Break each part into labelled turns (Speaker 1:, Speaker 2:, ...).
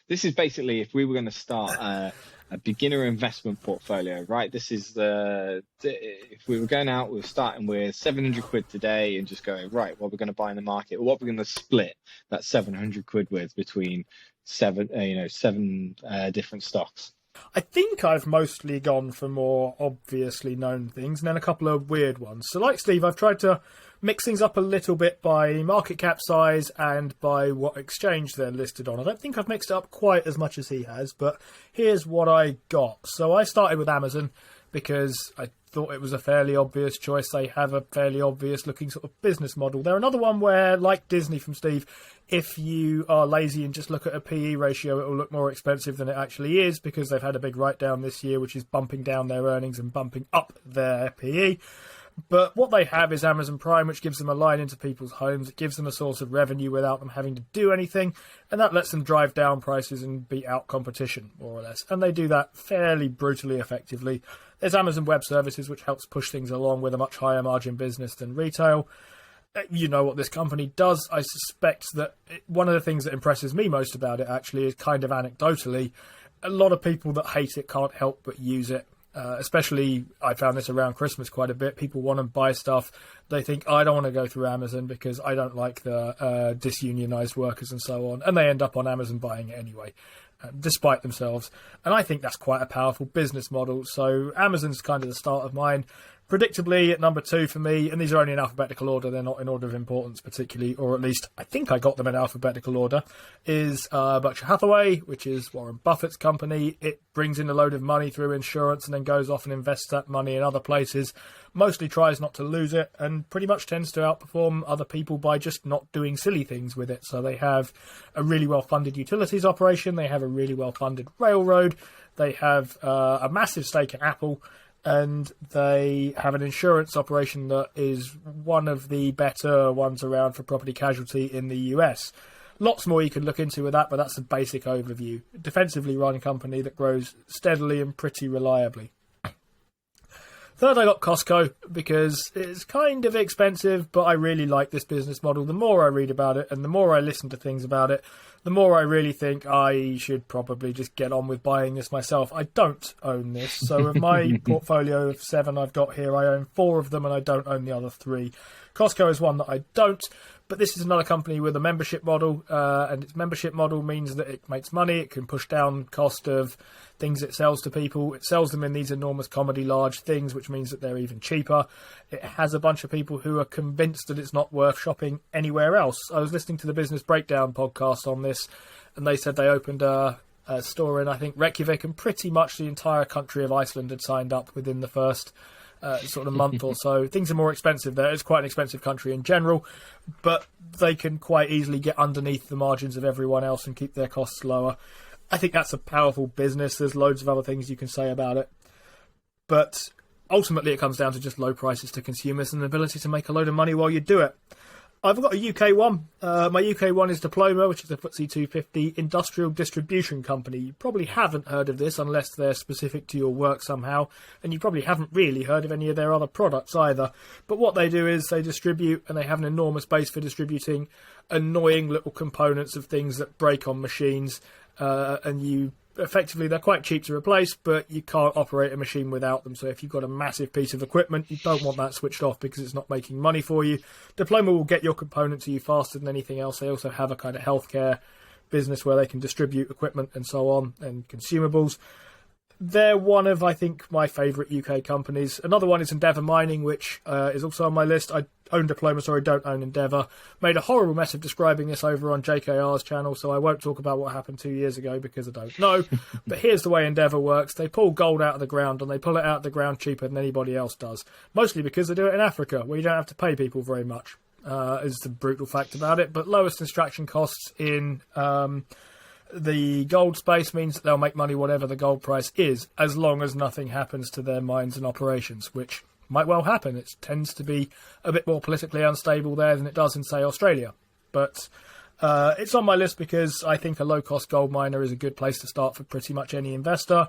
Speaker 1: this is basically if we were going to start a beginner investment portfolio, right? This is if we were going out, we were starting with 700 quid today and just going, right, what we're going to buy in the market, or what we're going to split that 700 quid with between seven different stocks.
Speaker 2: I think I've mostly gone for more obviously known things and then a couple of weird ones. So like Steve, I've tried to mix things up a little bit by market cap size and by what exchange they're listed on. I don't think I've mixed it up quite as much as he has, but here's what I got. So I started with Amazon because I thought it was a fairly obvious choice. They have a fairly obvious looking sort of business model. They're another one where, like Disney from Steve, if you are lazy and just look at a PE ratio, it will look more expensive than it actually is because they've had a big write-down this year, which is bumping down their earnings and bumping up their PE. But what they have is Amazon Prime, which gives them a line into people's homes. It gives them a source of revenue without them having to do anything, and that lets them drive down prices and beat out competition, more or less. And they do that fairly brutally effectively. There's Amazon Web Services, which helps push things along with a much higher margin business than retail. You know what this company does. I suspect that one of the things that impresses me most about it, actually, is kind of anecdotally, a lot of people that hate it can't help but use it. Especially, I found this around Christmas quite a bit. People want to buy stuff. They think, I don't want to go through Amazon because I don't like the disunionized workers and so on. And they end up on Amazon buying it anyway, despite themselves. And I think that's quite a powerful business model. So Amazon's kind of the start of mine. Predictably, at number 2 for me, and these are only in alphabetical order, they're not in order of importance particularly, or at least I think I got them in alphabetical order, is Berkshire Hathaway, which is Warren Buffett's company. It brings in a load of money through insurance and then goes off and invests that money in other places, mostly tries not to lose it, and pretty much tends to outperform other people by just not doing silly things with it. So they have a really well-funded utilities operation, they have a really well-funded railroad, they have a massive stake in Apple, and they have an insurance operation that is one of the better ones around for property casualty in the US. Lots more you could look into with that, but that's a basic overview. Defensively run company that grows steadily and pretty reliably. Third, I got Costco because it's kind of expensive, but I really like this business model. The more I read about it and the more I listen to things about it, the more I really think I should probably just get on with buying this myself. I don't own this. So of my portfolio of 7 I've got here, I own 4 of them and I don't own the other 3. Costco is one that I don't. But this is another company with a membership model, and its membership model means that it makes money. It can push down cost of things it sells to people. It sells them in these enormous comedy large things, which means that they're even cheaper. It has a bunch of people who are convinced that it's not worth shopping anywhere else. I was listening to the Business Breakdown podcast on this, and they said they opened a store in, I think, Reykjavik, and pretty much the entire country of Iceland had signed up within the first sort of month or so. Things are more expensive there. It's quite an expensive country in general, but they can quite easily get underneath the margins of everyone else and keep their costs lower. I think that's a powerful business. There's loads of other things you can say about it. But ultimately it comes down to just low prices to consumers and the ability to make a load of money while you do it. I've got a UK one. My UK one is Diploma, which is a FTSE 250 industrial distribution company. You probably haven't heard of this unless they're specific to your work somehow, and you probably haven't really heard of any of their other products either. But what they do is they distribute, and they have an enormous base for distributing annoying little components of things that break on machines, and you effectively, they're quite cheap to replace, but you can't operate a machine without them. So if you've got a massive piece of equipment, you don't want that switched off because it's not making money for you. Diploma will get your component to you faster than anything else. They also have a kind of healthcare business where they can distribute equipment and so on, and consumables. They're one of, I think, my favourite UK companies. Another one is Endeavour Mining, which is also on my list. I own Diploma, sorry, don't own Endeavour. Made a horrible mess of describing this over on JKR's channel, so I won't talk about what happened 2 years ago because I don't know. But here's the way Endeavour works. They pull gold out of the ground, and they pull it out of the ground cheaper than anybody else does. Mostly because they do it in Africa, where you don't have to pay people very much, is the brutal fact about it. But lowest extraction costs in the gold space means that they'll make money whatever the gold price is, as long as nothing happens to their mines and operations, which might well happen. It tends to be a bit more politically unstable there than it does in, say, Australia. But it's on my list because I think a low-cost gold miner is a good place to start for pretty much any investor.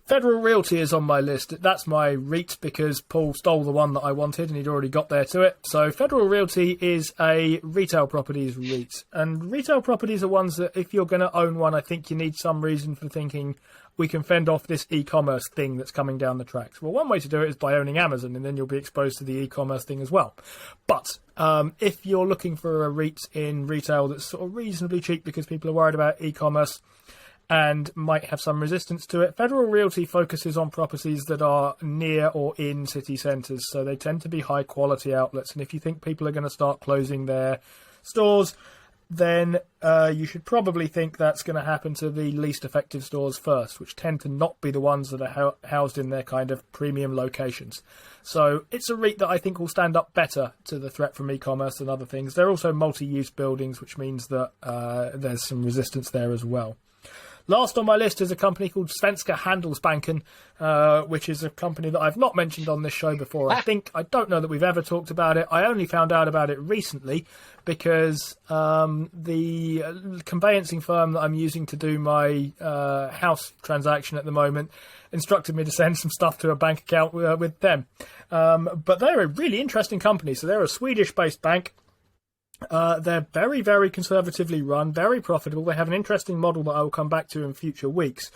Speaker 2: Federal Realty is on my list. That's my REIT because Paul stole the one that I wanted and he'd already got there to it. So Federal Realty is a retail properties REIT. And retail properties are ones that if you're going to own one, I think you need some reason for thinking we can fend off this e-commerce thing that's coming down the tracks. Well, one way to do it is by owning Amazon, and then you'll be exposed to the e-commerce thing as well. But if you're looking for a REIT in retail that's sort of reasonably cheap because people are worried about e-commerce and might have some resistance to it, Federal Realty focuses on properties that are near or in city centres, so they tend to be high quality outlets. And if you think people are going to start closing their stores, then you should probably think that's going to happen to the least effective stores first, which tend to not be the ones that are housed in their kind of premium locations. So it's a REIT that I think will stand up better to the threat from e-commerce than other things. They're also multi-use buildings, which means that there's some resistance there as well. Last on my list is a company called Svenksa Handelsbanken, which is a company that I've not mentioned on this show before. I don't know that we've ever talked about it. I only found out about it recently because the conveyancing firm that I'm using to do my house transaction at the moment instructed me to send some stuff to a bank account with them. But they're a really interesting company. So they're a Swedish-based bank. They're very, very conservatively run, very profitable. They have an interesting model that I will come back to in future weeks.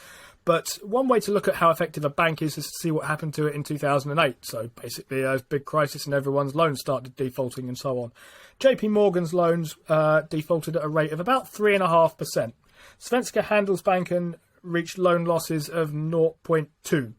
Speaker 2: But one way to look at how effective a bank is to see what happened to it in 2008. So basically a big crisis and everyone's loans started defaulting and so on. JP Morgan's loans defaulted at a rate of about 3.5%. Svenksa Handelsbanken reached loan losses of 0.2%.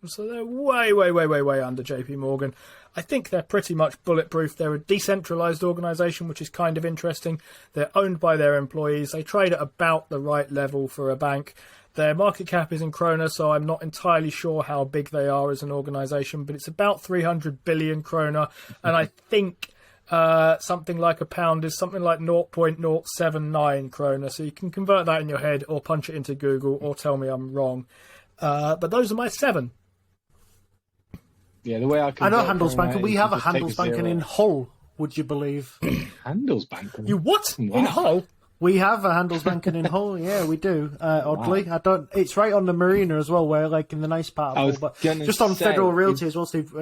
Speaker 2: So they're way, way, way, way, way under JP Morgan. I think they're pretty much bulletproof. They're a decentralized organization, which is kind of interesting. They're owned by their employees. They trade at about the right level for a bank. Their market cap is in krona, so I'm not entirely sure how big they are as an organization, but it's about 300 billion krona. And I think something like a pound is something like 0.079 krona. So you can convert that in your head or punch it into Google or tell me I'm wrong. But those are my 7.
Speaker 1: Yeah, the way I
Speaker 3: know Handelsbanken. We have a Handelsbanken in Hull, would you believe?
Speaker 1: Handelsbanken?
Speaker 2: You what?
Speaker 1: Wow.
Speaker 2: In Hull?
Speaker 3: We have a Handelsbanken in Hull, yeah, we do. Oddly. Wow. It's right on the marina as well, where like in the nice part of Hull, but just on Federal Realty as well, Steve.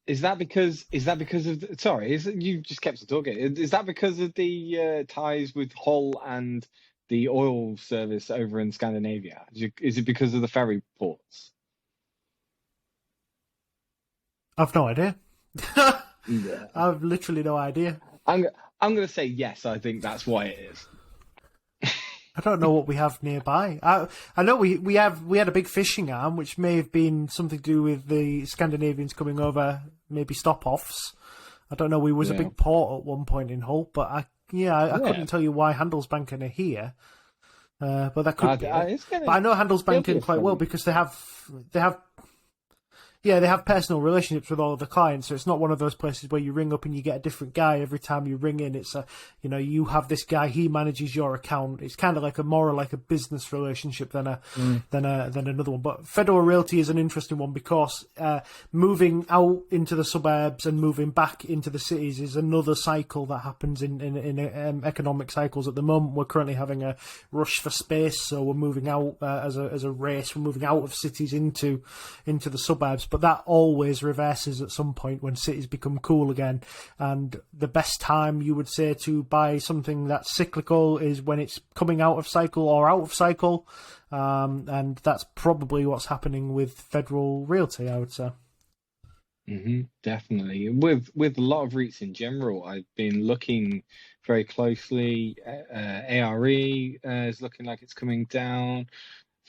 Speaker 1: Is that because of you just kept talking. Is that because of the ties with Hull and the oil service over in Scandinavia? Is it because of the ferry ports?
Speaker 3: I've no idea.
Speaker 1: Yeah.
Speaker 3: I've literally no idea.
Speaker 1: I'm going to say yes. I think that's why it is.
Speaker 3: I don't know what we have nearby. I know we had a big fishing arm, which may have been something to do with the Scandinavians coming over, maybe stop-offs. I don't know. We was a big port at one point in Hull, but I couldn't tell you why Handelsbanken are here. But that could be. But I know Handelsbanken quite well because they have personal relationships with all of the clients, so it's not one of those places where you ring up and you get a different guy every time you ring in. It's you have this guy, he manages your account. It's kind of like more like a business relationship than another one. But Federal Realty is an interesting one because moving out into the suburbs and moving back into the cities is another cycle that happens in economic cycles. At the moment, we're currently having a rush for space, so we're moving out as a race. We're moving out of cities into the suburbs. But that always reverses at some point when cities become cool again. And the best time, you would say, to buy something that's cyclical is when it's coming out of cycle or out of cycle. And that's probably what's happening with Federal Realty, I would say.
Speaker 1: Definitely. With a lot of REITs in general, I've been looking very closely. ARE is looking like it's coming down.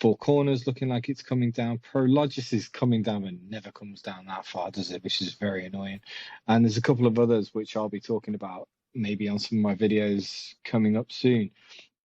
Speaker 1: Four Corners looking like it's coming down. Prologis is coming down and never comes down that far, does it? Which is very annoying. And there's a couple of others which I'll be talking about maybe on some of my videos coming up soon.